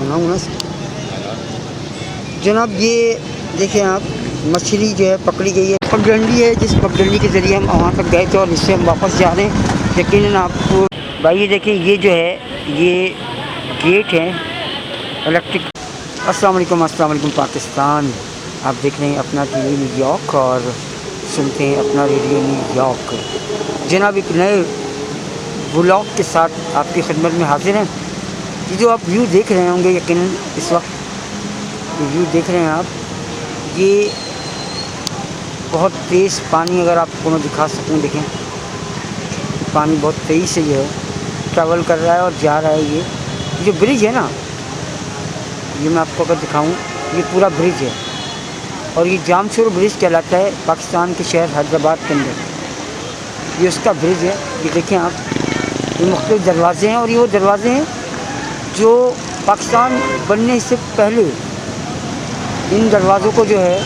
सुनाऊँ ना। जनाब ये देखिए आप, मछली जो है पकड़ी गई है, पगडंडी है, जिस पगडंडी के ज़रिए हम वहाँ तक गए थे और इससे हम वापस जा रहे हैं। लेकिन आपको भाई ये देखिए, ये जो है ये गेट है इलेक्ट्रिक। अस्सलाम वालेकुम पाकिस्तान। आप देख रहे हैं अपना टीवी न्यूयॉर्क और सुनते हैं अपना रेडियो न्यूयॉर्क। जनाब एक नए व्लॉग के साथ आपकी खिदमत में हाजिर हैं। ये जो आप व्यू देख रहे होंगे, यकीनन इस वक्त व्यू देख रहे हैं आप, ये बहुत तेज़ पानी, अगर आपको मैं दिखा सकूं, देखें पानी बहुत तेज़ी से जो है ट्रैवल कर रहा है और जा रहा है। ये जो ब्रिज है ना, ये मैं आपको अगर दिखाऊं, ये पूरा ब्रिज है और ये जामशोर ब्रिज कहलाता है पाकिस्तान के शहर हैदराबाद के अंदर। ये उसका ब्रिज है। ये देखें आप, ये मुख्तलिफ दरवाज़े हैं और ये वो दरवाज़े हैं जो पाकिस्तान बनने से पहले इन दरवाज़ों को जो है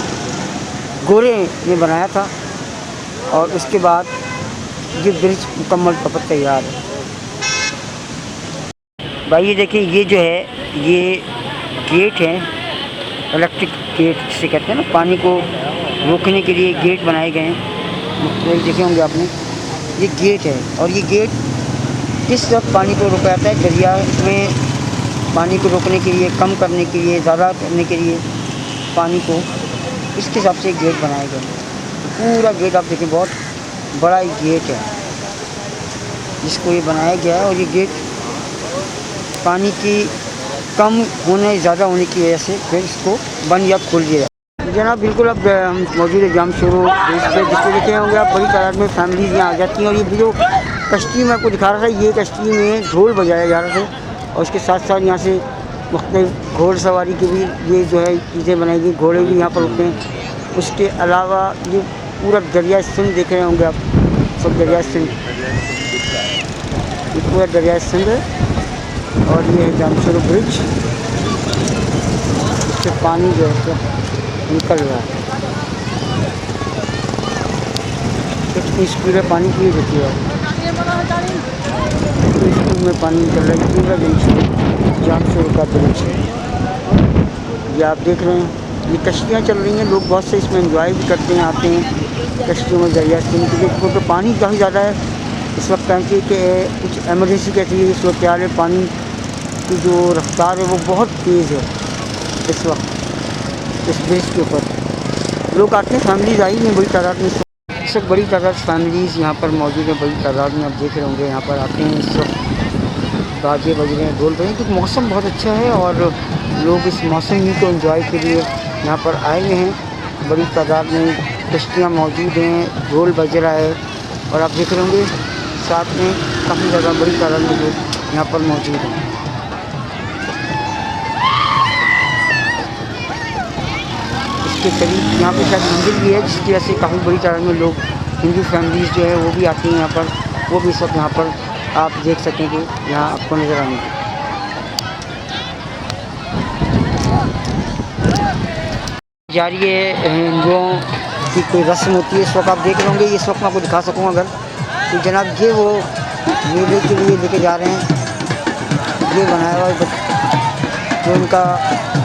गोरे ने बनाया था और उसके बाद ये ब्रिज मुकम्मल तौर पर तैयार है। भाई ये देखिए, ये जो है ये गेट है इलेक्ट्रिक गेट जिसे कहते हैं ना, पानी को रोकने के लिए गेट बनाए गए हैं। देखे होंगे आपने, ये गेट है और ये गेट किस वक्त पानी को रोका जाता है, दरिया में पानी को रोकने के लिए, कम करने के लिए, ज़्यादा करने के लिए पानी को, इसके हिसाब से गेट बनाए गए। पूरा गेट आप देखें, बहुत बड़ा गेट है जिसको ये बनाया गया है और ये गेट पानी की कम होने, ज़्यादा होने की वजह से फिर इसको बंद या खोल दिया जाए। जनाब बिल्कुल अब हम मौजूद है जामशोर ब्रिज पे, जिसको देखे होंगे आप, बड़ी तादाद में फैमिलीज यहाँ आ जाती हैं। और ये जो कश्ती मैं आपको दिखा रहा था, ये कश्ती में ढोल बजाया जा रहा था और उसके साथ साथ यहाँ से मुख्तलिफ घोड़सवारी की भी ये जो है चीज़ें बनाई गई, घोड़े भी यहाँ पर होते हैं। उसके अलावा ये पूरा दरिया सिंध देख रहे होंगे आप, सब दरिया सिंध, ये पूरा दरिया सिंध है और ये है जामशोर ब्रिज। इससे पानी जो है निकल रहा है, कितनी स्पीड है पानी की, देखिए कितनी स्पीड में पानी निकल रहा है। पूरा ब्रिज जामशोर का ब्रिज है, ये आप देख रहे हैं। ये कश्तियाँ चल रही हैं, लोग बहुत से इसमें एंजॉय भी करते हैं, आते हैं कश्तियों में दरिया से, क्योंकि पानी काफ़ी ज़्यादा है इस वक्त। कहते कि कुछ एमरजेंसी कहती है इस वक्त, यार पानी की जो रफ्तार है वो बहुत तेज़ है इस वक्त इस ब्रिज के ऊपर। लोग आते हैं, फैमिलीज़ आई हैं बड़ी तादाद में, इस वक्त बड़ी तादाद फैमिलीज़ यहाँ पर मौजूद है, बड़ी तादाद में आप देख रहे होंगे यहाँ पर आते हैं। इस वक्त बाजे बज रहे हैं, ढोल बज रहे हैं, क्योंकि मौसम बहुत अच्छा है और लोग इस मौसम ही को एंजॉय के लिए यहाँ पर आए हुए हैं। बड़ी तादाद में कश्तियाँ मौजूद हैं, ढोल बज रहा है और आप देख रहे होंगे साथ में काफ़ी ज़्यादा बड़ी तादाद में लोग यहाँ पर मौजूद हैं। इसके करीब यहाँ पे शायद मंदिर भी है, जिसकी वजह से काफ़ी बड़ी तादाद में लोग, हिंदू फैमिलीज़ जो है वो भी आती हैं यहाँ पर, वो भी सब यहाँ पर आप देख सकेंगे, यहाँ आपको नज़र आएंगे। जारी है हिंदुओं की कोई रस्म होती है, इस वक्त आप देख रहे होंगे। इस वक्त मैं आपको दिखा सकूँ अगर, तो जनाब ये वो मेले के लिए लेके जा रहे हैं, ये बनाया हुआ जो उनका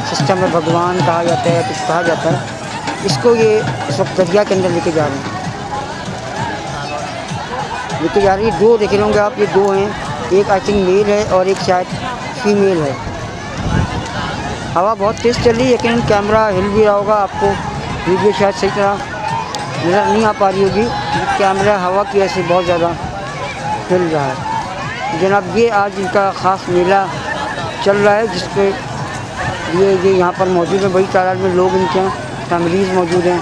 सिस्टम है, भगवान कहा जाता है, कुछ कहा जाता है, इसको ये इस वक्त दरिया के अंदर लेके जा रहे हैं, लेके जा रही है। दो देख रहे होंगे आप, ये दो हैं, एक आई थिंक मेल है और एक शायद फीमेल है। हवा बहुत तेज़ चल रही है, लेकिन कैमरा हिल भी रहा होगा, आपको वीडियो शायद सही तरह नज़र नहीं आ पा रही होगी, कैमरा हवा की वजह से बहुत ज़्यादा हिल रहा है। जनाब ये आज इनका ख़ास मेला चल रहा है, जिसपे ये यहाँ पर मौजूद है, बड़ी तादाद में लोग, इनके यहाँ फैमिलीज़ मौजूद हैं।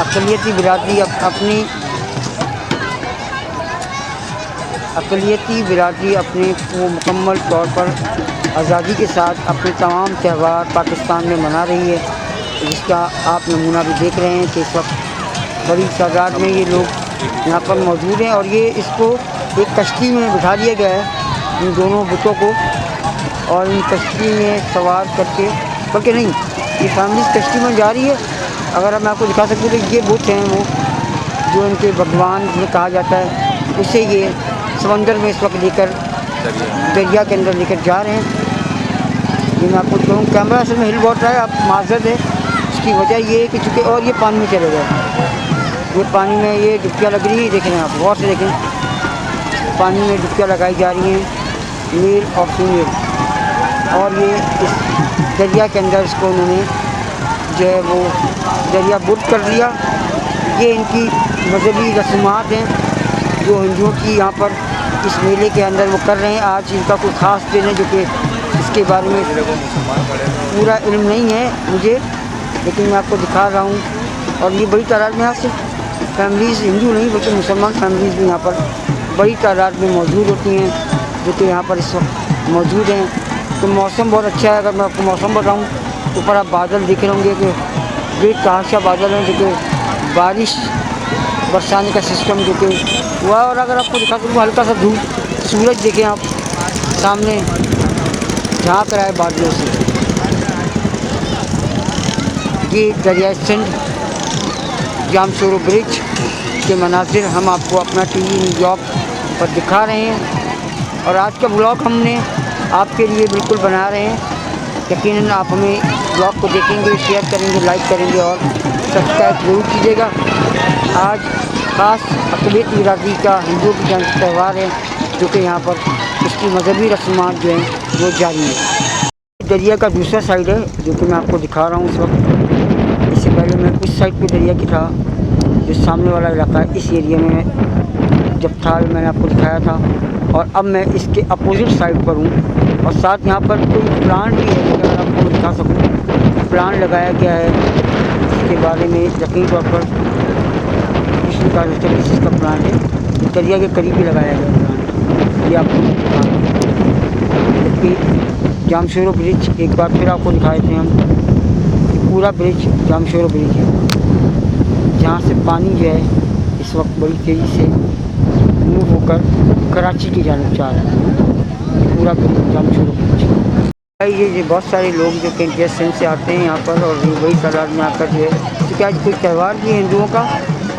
अक़लियती बिरादरी अक़लियती बिरादरी अपने वो मुकम्मल तौर पर आज़ादी के साथ अपने तमाम त्यौहार पाकिस्तान में मना रही है, जिसका आप नमूना भी देख रहे हैं कि इस वक्त बड़ी तादाद में ये लोग यहाँ पर मौजूद हैं। और ये इसको एक कश्ती में बिठा दिया गया है, इन दोनों बुतों को, और इन कश्ती में सवार करके, बल्कि नहीं, ये फैमिली कश्ती में जा रही है। अगर मैं आपको दिखा सकूँ तो ये बुत हैं वो जो इनके भगवान में कहा जाता है, उसे ये समंदर में इस वक्त लेकर दरिया के अंदर लेकर जा रहे हैं। ये मैं आपको कहूँ कैमरा असल में हिल बहुत रहा है, आप माजरत है। इसकी वजह ये है कि चूँकि और ये पानी में चले गए, ये पानी में ये डुबकियाँ लग रही है। देखें आप गौर से देखें, पानी में डुबकियाँ लगाई जा रही हैं मेल और फीमेल, और ये इस दरिया के अंदर इसको उन्होंने जो है वो दरिया बुर्द कर दिया। ये इनकी मजहबी रस्मात हैं जो हिंदुओं की यहाँ पर इस मेले के अंदर वो कर रहे हैं। आज इनका कोई ख़ास दिन है जो कि इसके बारे में पूरा इल्म नहीं है मुझे, लेकिन मैं आपको दिखा रहा हूँ। और ये बड़ी तादाद में यहाँ से फैमिलीज़, हिंदू नहीं बल्कि मुसलमान फैमिलीज़ भी यहाँ पर बड़ी तादाद में मौजूद होती हैं जो कि यहाँ पर इस वक्त मौजूद हैं। तो मौसम बहुत अच्छा है। अगर मैं आपको मौसम बताऊँ, ऊपर आप बादल दिख रहे होंगे कि ग्रेट तहाशा बादल हैं जो कि बारिश बरसाने का सिस्टम जो कि हुआ। और अगर आपको दिखा दूँ हल्का सा धूप, सूरज देखें आप सामने झाँक रहा है बादलों से। ये दरिया सिंध जामशोरो ब्रिज के मनाजिर हम आपको अपना टीवी न्यूयॉर्क पर दिखा रहे हैं। और आज का ब्लॉग हमने आपके लिए बिल्कुल बना रहे हैं। यकीनन आप हमें ब्लॉग को देखेंगे, शेयर करेंगे, लाइक करेंगे और सब्सक्राइब ज़रूर कीजिएगा। आज ख़ास अक़लियत बिरादरी का हिंदुओं की जान त्यौहार है जो कि यहाँ पर उसकी मजहबी रस्मात जो हैं वो जारी है। दरिया का दूसरा साइड है जो कि मैं आपको दिखा रहा हूँ इस वक्त। इससे पहले मैं उस साइड पे दरिया की था, जो सामने वाला इलाका है, इस एरिया में जब था मैंने आपको दिखाया था। और अब मैं इसके अपोजिट साइड पर हूँ और साथ यहाँ पर कोई प्लांट भी है, अगर आपको दिखा सकूँ। प्लांट लगाया गया है, इसके बारे में यकीन तौर पर किसी का प्लांट है, दरिया के करीब ही लगाया गया प्लांट। ये आपको जबकि जामशोरो ब्रिज एक बार फिर आपको दिखाए थे हम, पूरा ब्रिज जामशोरो ब्रिज है जहाँ से पानी जो है इस वक्त बड़ी तेज़ी से मूव होकर कराची की जानिब जा रहा है। पूरा ब्रिज जामशोरो ब्रिज। ये बहुत सारे लोग जो कि इंडिया से आते हैं यहाँ पर, और बड़ी तादाद में आकर जो है, क्योंकि आज कोई त्यौहार भी है हिंदुओं का,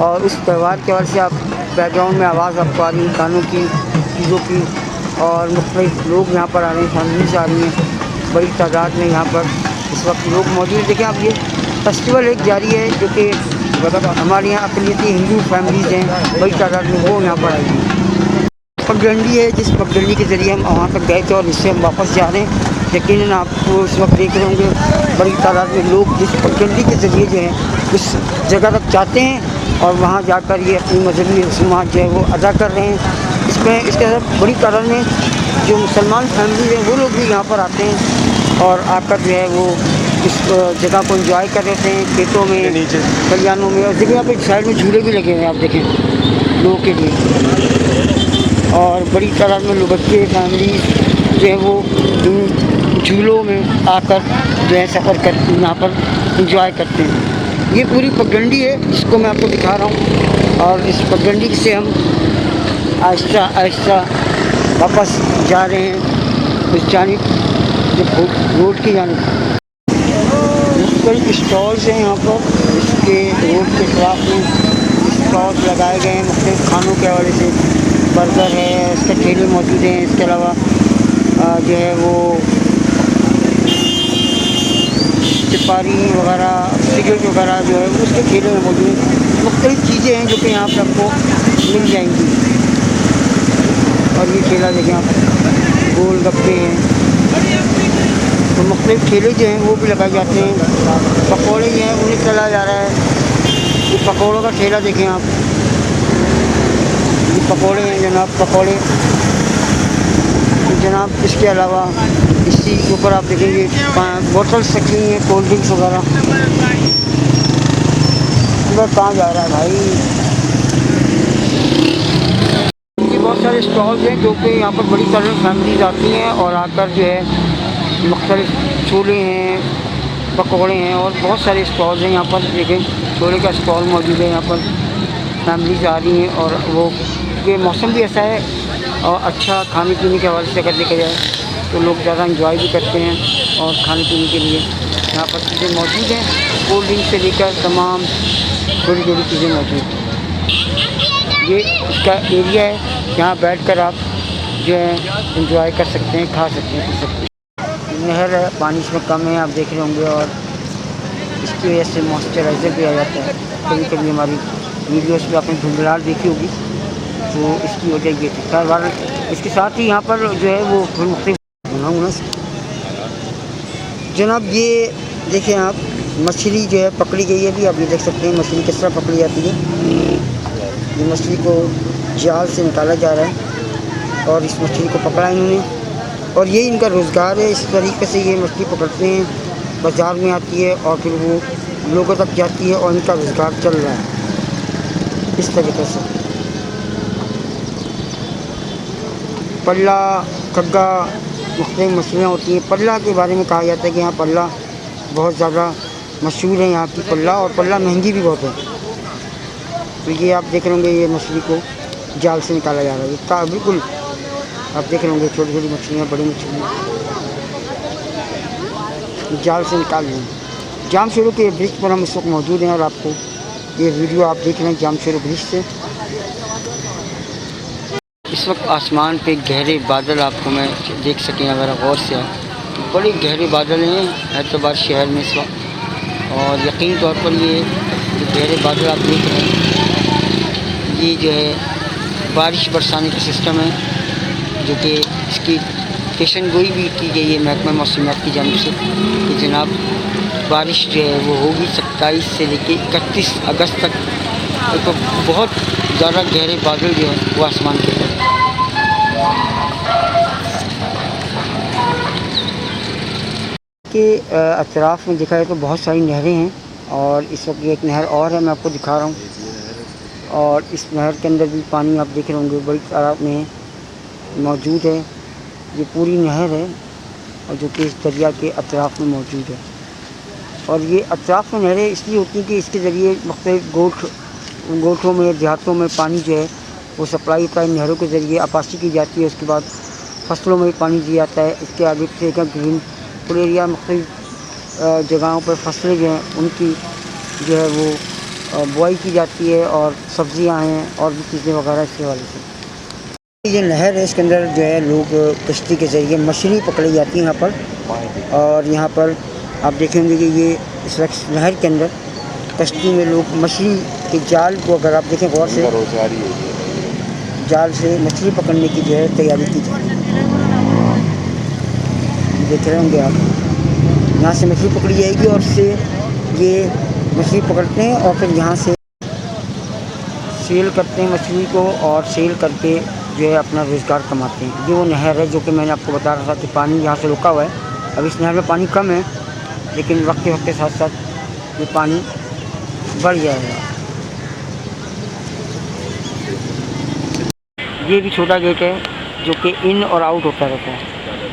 और उस त्यौहार के वजह से आप बैकग्राउंड में आवाज़ आपको आ रही है गानों की, चीज़ों की, और मुख्तलिफ लोग यहाँ पर आ रहे हैं, फैमिलीज आ रही हैं बड़ी तादाद में यहाँ पर इस वक्त लोग मौजूद। देखें आप, ये फेस्टिवल एक जारी है जो कि हमारे यहाँ अक़लियती हिंदू फैमिलीज़ हैं बड़ी तादाद में, वो यहाँ पर आई हैं। पगडंडी है, जिस पगडंडी के ज़रिए हम वहाँ तक गए थे और इससे हम वापस जा रहे हैं। यकीनन आपको इस वक्त देख रहे होंगे बड़ी तादाद में लोग जिस पगडंडी के ज़रिए जो है उस जगह तक जाते हैं और वहाँ जाकर ये अपनी मजहबी रस्मात जो है वो अदा कर रहे हैं। इसमें इसके साथ बड़ी तादाद में जो मुसलमान फैमिली हैं वो लोग भी यहाँ पर आते हैं और आकर जो है वो इस जगह को एंजॉय कर रहे होते हैं, खेतों में, खलिहानों में। और देखिए यहाँ पे साइड में झूले भी लगे हुए हैं, आप देखें लोगों के लिए। और बड़ी तादाद में लोग, बच्चे, फैमिली जो है वो इन झूलों में आकर जो है सफ़र कर यहाँ पर एंजॉय करते हैं। ये पूरी पगडंडी है जिसको मैं आपको दिखा रहा हूँ, और इस पगडंडी से हम आहिस्ता आहिस्ता वापस जा रहे हैं उस जानिब, जो रोड की जानिब। कई स्टॉल्स हैं यहाँ पर, इसके रोड के खिलाफ में स्टॉल्स लगाए गए हैं मुख्तलिफ खानों के हवाले से। बर्गर है, इसके ठेले मौजूद हैं। इसके अलावा जो है वो चिपारी वगैरह, सिगरेट वगैरह जो है उसके ठेले में मौजूद हैं। मुख्तलिफ चीज़ें हैं जो कि यहाँ पर आपको मिल जाएंगी। और ये ठेला देखें आप, गोलगप्पे हैं, तो मुख्तलिफ ठेले जो हैं वो भी लगाए जाते हैं। पकौड़े जो हैं उन्हें चला जा रहा है, ये पकौड़ों का ठेला देखें आप, ये पकौड़े हैं जनाब, पकौड़े जनाब। इसके अलावा इसी के ऊपर आप देखेंगे बोतल्स रखी हुई हैं, कोल्ड ड्रिंक्स वगैरह। कहाँ जा रहा है भाई? बहुत सारे स्टॉल्स हैं जो कि यहाँ पर बड़ी सारी फैमिलीज आती हैं और आकर जो है मुख्तलिफ छोले हैं, पकौड़े हैं, और बहुत सारे स्टॉल्स हैं यहाँ पर। देखें छोले का स्टॉल मौजूद है यहाँ पर, फैमिलीज आ रही हैं। और वो ये मौसम भी ऐसा है और अच्छा खाने पीने के हवाले से अगर देखा जाए तो लोग ज़्यादा इंजॉय भी करते हैं और खाने पीने के लिए यहाँ पर चीज़ें मौजूद हैं। कोल्ड ड्रिंक से लेकर तमाम थोड़ी थोड़ी चीज़ें मौजूद हैं। ये इसका एरिया है यहाँ बैठकर आप जो है एंजॉय कर सकते हैं, खा सकते हैं, पी सकते हैं। नहर है, पानी इसमें कम है, आप देख रहे होंगे, और इसकी वजह से मॉइस्चराइज़र भी आ जाता है। कभी कभी हमारी वीडियोस में आपने धुंधलाहट देखी होगी, तो इसकी वजह ये थी। खैर, इसके साथ ही यहाँ पर जो है वो फिर मुख्तलिफ बनाऊँगा जनाब। ये देखिए आप, मछली जो है पकड़ी गई है अभी, आप ये देख सकते हैं मछली किस तरह पकड़ी जाती है। ये मछली को जाल से निकाला जा रहा है और इस मछली को पकड़ा इन्होंने, और ये इनका रोज़गार है। इस तरीके से ये मछली पकड़ते हैं, बाज़ार में आती है और फिर वो लोगों तक जाती है और इनका रोज़गार चल रहा है इस तरीके से। पल्ला, खग्गा, मुख्तलिफ मछलियाँ होती हैं। पल्ला के बारे में कहा जाता है कि यहाँ पल्ला बहुत ज़्यादा मशहूर है यहाँ की पल्ला, और पल्ला महंगी भी बहुत है। तो ये आप देख रहे होंगे, ये मछली को जाल से निकाला जा रहा है। इसका बिल्कुल आप देख रहे होंगे, छोटी छोटी मछलियाँ, बड़ी मछलियाँ जाल से निकाल रही हैं। जामशोरो के ब्रिज पर हम इस वक्त मौजूद हैं और आपको ये वीडियो आप देख रहे हैं जामशोरो ब्रिज से। इस वक्त आसमान पे गहरे बादल आपको मैं देख सकें अगर गौर से, तो बड़े गहरे बादल हैं हैदराबाद शहर में इस वक्त, और यकीन तौर पर ये जो गहरे बादल आप देख रहे हैं, ये जो है बारिश बरसाने का सिस्टम है, जो कि इसकी पेशन गोई भी की गई है महकमा मौसमियात की जानिब से कि जनाब बारिश जो है वो होगी 27 से लेकर 31 अगस्त तक। तो बहुत ज़्यादा गहरे बादल जो है वो आसमान के अतराफ़ में देखा जाए तो बहुत सारी नहरें हैं, और इस वक्त एक नहर और है, मैं आपको दिखा रहा हूँ। और इस नहर के अंदर भी पानी आप देख रहे होंगे बड़ी तादाद में मौजूद है। ये पूरी नहर है और जो कि इस दरिया के अतराफ़ में मौजूद है। और ये अतराफ़ में नहरें इसलिए होती हैं कि इसके ज़रिए मुख्तलिफ गोठों में, देहातों में पानी जो है वो सप्लाई होता है। नहरों के ज़रिए आपासी की जाती है, उसके बाद फसलों में भी पानी दिया जाता है। इसके आगे से ग्रीन पूल एरिया, मुख्तलिफ जगहों पर फसलें जो हैं उनकी जो है वो बुआई की जाती है, और सब्ज़ियाँ हैं और भी चीज़ें वगैरह इसके हवाले से। ये नहर है, इसके अंदर जो है लोग कश्ती के ज़रिए मछली पकड़ी जाती है यहाँ पर। और यहाँ पर आप देखेंगे कि ये इस वक्त नहर के अंदर कश्ती में लोग मछली के जाल को, अगर आप देखें गौर से, जाल से मछली पकड़ने की जो है तैयारी की जा रही है। देख रहे होंगे आप, यहाँ से मछली पकड़ी जाएगी और उससे ये मछली पकड़ते हैं और फिर यहाँ से सेल करते हैं मछली को, और सेल करके जो है अपना रोज़गार कमाते हैं। ये वो नहर है जो कि मैंने आपको बता रहा था कि पानी यहाँ से रुका हुआ है। अब इस नहर में पानी कम है, लेकिन वक्त के साथ साथ ये पानी बढ़ जाएगा। ये भी छोटा गेट है जो कि इन और आउट होता रहता है।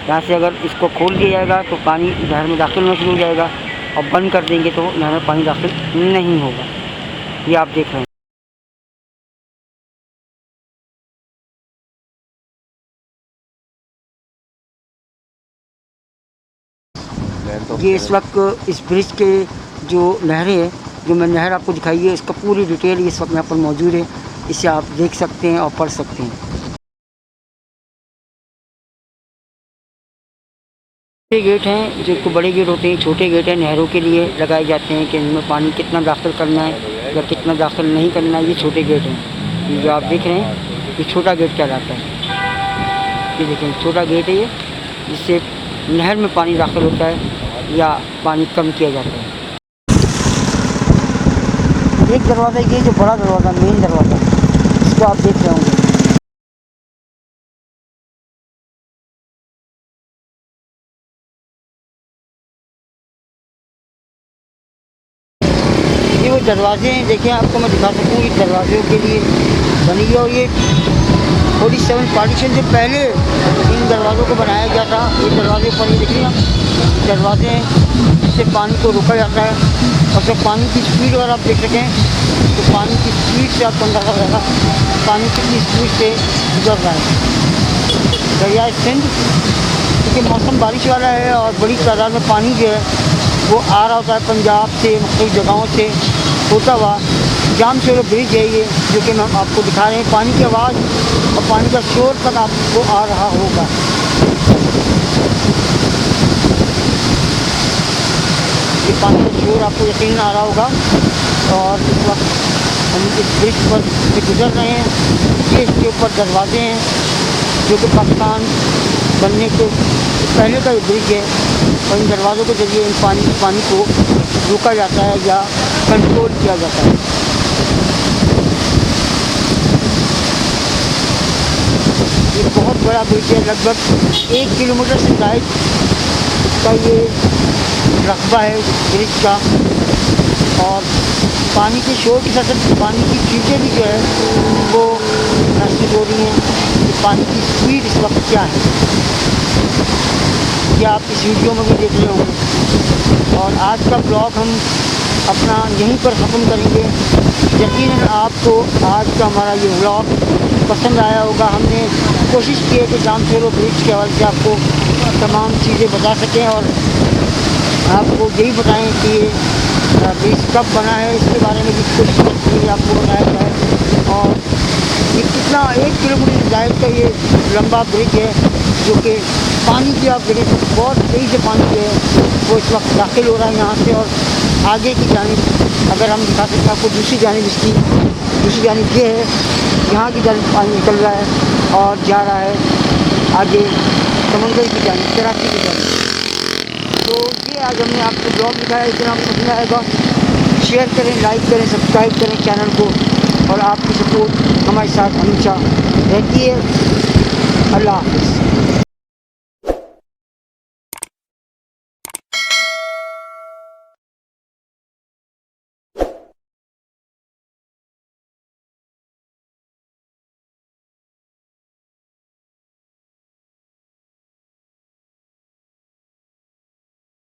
यहाँ से अगर इसको खोल दिया जाएगा तो पानी नहर में दाखिल होना शुरू हो जाएगा, और बंद कर देंगे तो नहर में पानी दाखिल नहीं होगा। ये आप देख रहे हैं। ये इस वक्त इस ब्रिज के जो नहरें हैं, जो मैं नहर आपको दिखाई है, इसका पूरी डिटेल इस वक्त यहाँ पर मौजूद है। इसे आप देख सकते हैं और पढ़ सकते हैं। ये गेट हैं जो बड़े गेट होते हैं, छोटे गेट हैं नहरों के लिए लगाए जाते हैं कि इनमें पानी कितना दाखिल करना है या कितना दाखिल नहीं करना है। ये छोटे गेट हैं, ये जो आप देख रहे हैं, ये छोटा गेट कहलाता है। ये देखें, छोटा गेट है ये, जिससे नहर में पानी दाखिल होता है या पानी कम किया जाता है। एक दरवाज़ा ये जो बड़ा दरवाज़ा, मेन दरवाज़ा, इसको आप देख रहे होंगे। ये वो दरवाजे हैं, देखिए आपको मैं दिखा सकूँ, इस दरवाज़ों के लिए बनी है। और ये 47 पार्टीशन से पहले इन दरवाज़ों को बनाया गया था। ये दरवाजे पर ये देखिए दरवाजे हैं जिससे पानी को रोका जाता है। और जब पानी की स्पीड अगर आप देख सकें तो पानी की स्पीड से आपको अंदाज़ा रहेगा पानी कितनी स्पीड से गुजर रहा है। दरिया सिंध क्योंकि मौसम बारिश वाला है और बड़ी तादाद में पानी जो है वो आ रहा होता है पंजाब से, मुख्तलिफ जगहों से होता हुआ। जामशोरो ब्रिज है ये, जो कि हम आपको दिखा रहे हैं। पानी की आवाज़ और पानी का शोर तक आपको आ रहा होगा। ये पानी का शोर आपको यकीनन आ रहा होगा। और इस वक्त हम इस ब्रिज पर से गुजर रहे हैं। ये इसके ऊपर दरवाजे हैं जो कि पाकिस्तान बनने के पहले का ब्रिज है, और इन दरवाज़ों के ज़रिए इन पानी को रोका जाता है या कंट्रोल किया जाता है। ये बहुत बड़ा ब्रिज है, लगभग 1 किलोमीटर से ज़ायद का ये रकबा है ब्रिज का। और पानी के शोर के साथ साथ पानी की चीज़ें भी जो है वो महसूस हो रही हैं कि पानी की स्पीड इस वक्त क्या है, ये आप इस वीडियो में भी देख रहे होंगे। और आज का ब्लॉग हम अपना यहीं पर ख़त्म करेंगे। यकीनन आपको आज का हमारा ये ब्लॉग पसंद आया होगा। हमने कोशिश की है कि जामशोरो ब्रिज के हवाले से आपको तमाम चीज़ें बता सकें और आपको यही बताएं कि ये ब्रिज कब बना है, इसके बारे में भी कोशिश करके लिए आपको बताया जाए। और ये कितना 1 किलोमीटर से ज़ायद का ये लंबा ब्रिज है जो कि पानी की आप ब्रिज बहुत तेज़ी से पानी जो है वो इस वक्त दाखिल हो रहा है यहाँ से। और आगे की जानिब अगर हम दिखा सकते हैं आपको, दूसरी जानिब इसकी दूसरी जानिब ये है, यहाँ की जानिब पानी निकल रहा है और जा रहा है आगे समंदर की जानिब, कराची की जानिब। तो ये आज हमने आपको ब्लॉग दिखाया, इतना आपको पसंद आएगा। शेयर करें, लाइक करें, सब्सक्राइब करें चैनल को, और आपकी सपोर्ट हमारे साथ हमेशा रहती है। अल्लाह हाफ़िज़।